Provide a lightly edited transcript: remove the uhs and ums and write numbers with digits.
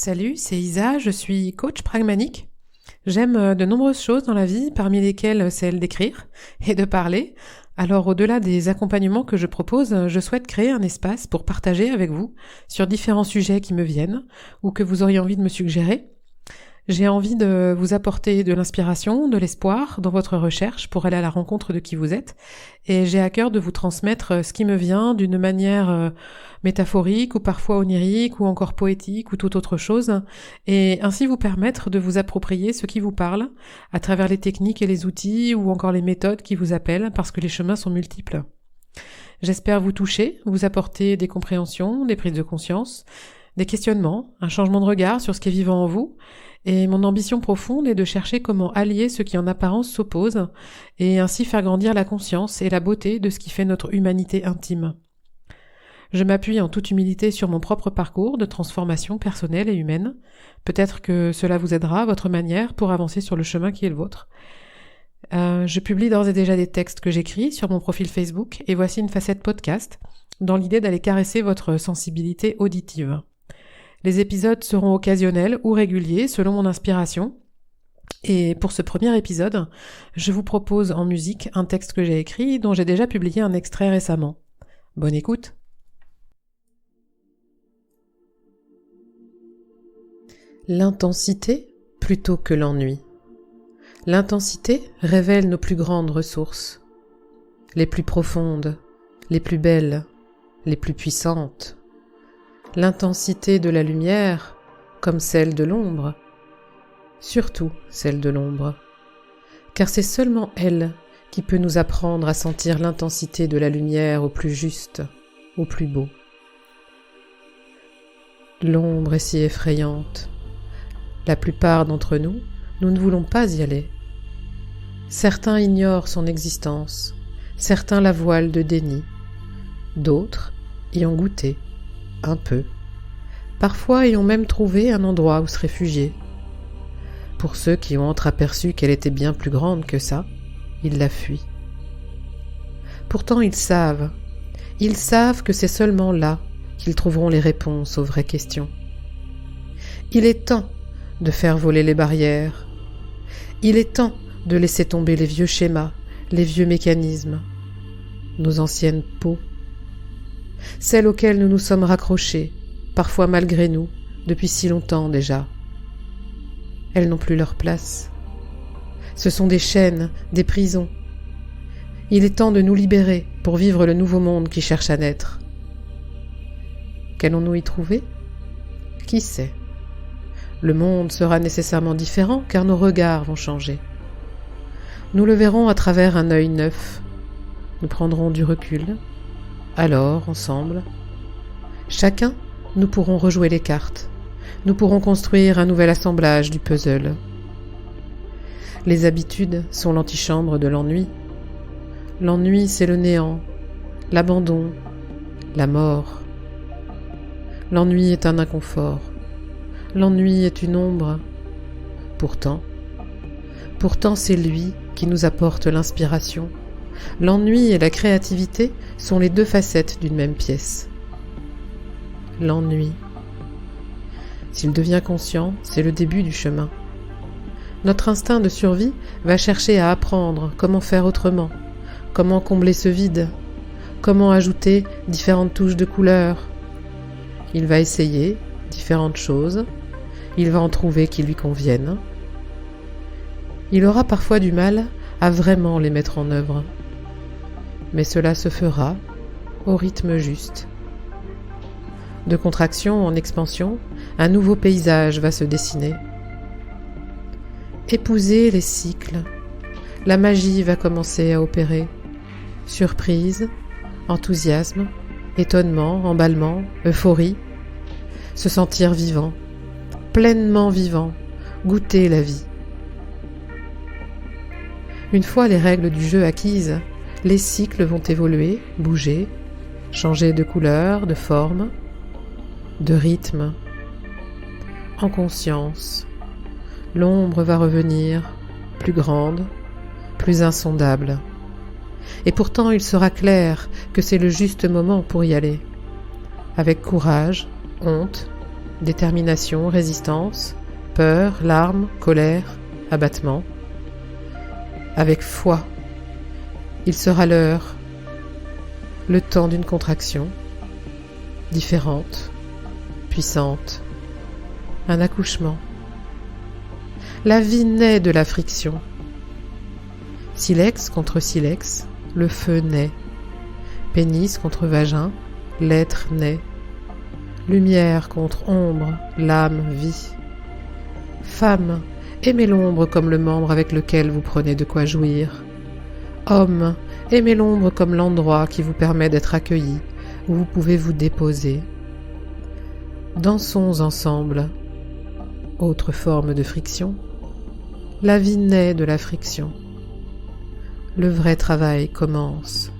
Salut, c'est Isa, je suis coach pragmatique. J'aime de nombreuses choses dans la vie, parmi lesquelles celle d'écrire et de parler. Alors au-delà des accompagnements que je propose, je souhaite créer un espace pour partager avec vous sur différents sujets qui me viennent ou que vous auriez envie de me suggérer. J'ai envie de vous apporter de l'inspiration, de l'espoir dans votre recherche pour aller à la rencontre de qui vous êtes. Et j'ai à cœur de vous transmettre ce qui me vient d'une manière métaphorique ou parfois onirique ou encore poétique ou toute autre chose. Et ainsi vous permettre de vous approprier ce qui vous parle à travers les techniques et les outils ou encore les méthodes qui vous appellent parce que les chemins sont multiples. J'espère vous toucher, vous apporter des compréhensions, des prises de conscience, des questionnements, un changement de regard sur ce qui est vivant en vous. Et mon ambition profonde est de chercher comment allier ce qui en apparence s'oppose et ainsi faire grandir la conscience et la beauté de ce qui fait notre humanité intime. Je m'appuie en toute humilité sur mon propre parcours de transformation personnelle et humaine. Peut-être que cela vous aidera à votre manière pour avancer sur le chemin qui est le vôtre. Je publie d'ores et déjà des textes que j'écris sur mon profil Facebook et voici une facette podcast dans l'idée d'aller caresser votre sensibilité auditive. Les épisodes seront occasionnels ou réguliers selon mon inspiration. Et pour ce premier épisode, je vous propose en musique un texte que j'ai écrit dont j'ai déjà publié un extrait récemment. Bonne écoute. L'intensité plutôt que l'ennui. L'intensité révèle nos plus grandes ressources, les plus profondes, les plus belles, les plus puissantes. L'intensité de la lumière, comme celle de l'ombre, surtout celle de l'ombre, car c'est seulement elle qui peut nous apprendre à sentir l'intensité de la lumière au plus juste, au plus beau. L'ombre est si effrayante. La plupart d'entre nous, nous ne voulons pas y aller. Certains ignorent son existence, certains la voilent de déni, d'autres y ont goûté. Un peu. Parfois, ils ont même trouvé un endroit où se réfugier. Pour ceux qui ont entreaperçu qu'elle était bien plus grande que ça, ils la fuient. Pourtant, ils savent que c'est seulement là qu'ils trouveront les réponses aux vraies questions. Il est temps de faire voler les barrières. Il est temps de laisser tomber les vieux schémas, les vieux mécanismes, nos anciennes peaux, celles auxquelles nous nous sommes raccrochés, parfois malgré nous, depuis si longtemps déjà. Elles n'ont plus leur place. Ce sont des chaînes, des prisons. Il est temps de nous libérer pour vivre le nouveau monde qui cherche à naître. Qu'allons-nous y trouver ? Qui sait ? Le monde sera nécessairement différent car nos regards vont changer. Nous le verrons à travers un œil neuf. Nous prendrons du recul. Alors, ensemble, chacun, nous pourrons rejouer les cartes. Nous pourrons construire un nouvel assemblage du puzzle. Les habitudes sont l'antichambre de l'ennui. L'ennui, c'est le néant, l'abandon, la mort. L'ennui est un inconfort. L'ennui est une ombre. Pourtant, c'est lui qui nous apporte l'inspiration. L'ennui et la créativité sont les deux facettes d'une même pièce. L'ennui. S'il devient conscient, c'est le début du chemin. Notre instinct de survie va chercher à apprendre comment faire autrement, comment combler ce vide, comment ajouter différentes touches de couleurs. Il va essayer différentes choses, il va en trouver qui lui conviennent. Il aura parfois du mal à vraiment les mettre en œuvre. Mais cela se fera au rythme juste. De contraction en expansion, un nouveau paysage va se dessiner. Épousez les cycles. La magie va commencer à opérer. Surprise, enthousiasme, étonnement, emballement, euphorie. Se sentir vivant, pleinement vivant, goûter la vie. Une fois les règles du jeu acquises, les cycles vont évoluer, bouger, changer de couleur, de forme, de rythme. En conscience, l'ombre va revenir, plus grande, plus insondable. Et pourtant il sera clair que c'est le juste moment pour y aller. Avec courage, honte, détermination, résistance, peur, larmes, colère, abattement. Avec foi, il sera l'heure, le temps d'une contraction, différente, puissante, un accouchement. La vie naît de la friction. Silex contre silex, le feu naît. Pénis contre vagin, l'être naît. Lumière contre ombre, l'âme vit. Femme, aimez l'ombre comme le membre avec lequel vous prenez de quoi jouir. Homme, aimez l'ombre comme l'endroit qui vous permet d'être accueilli, où vous pouvez vous déposer. Dansons ensemble. Autre forme de friction. La vie naît de la friction. Le vrai travail commence.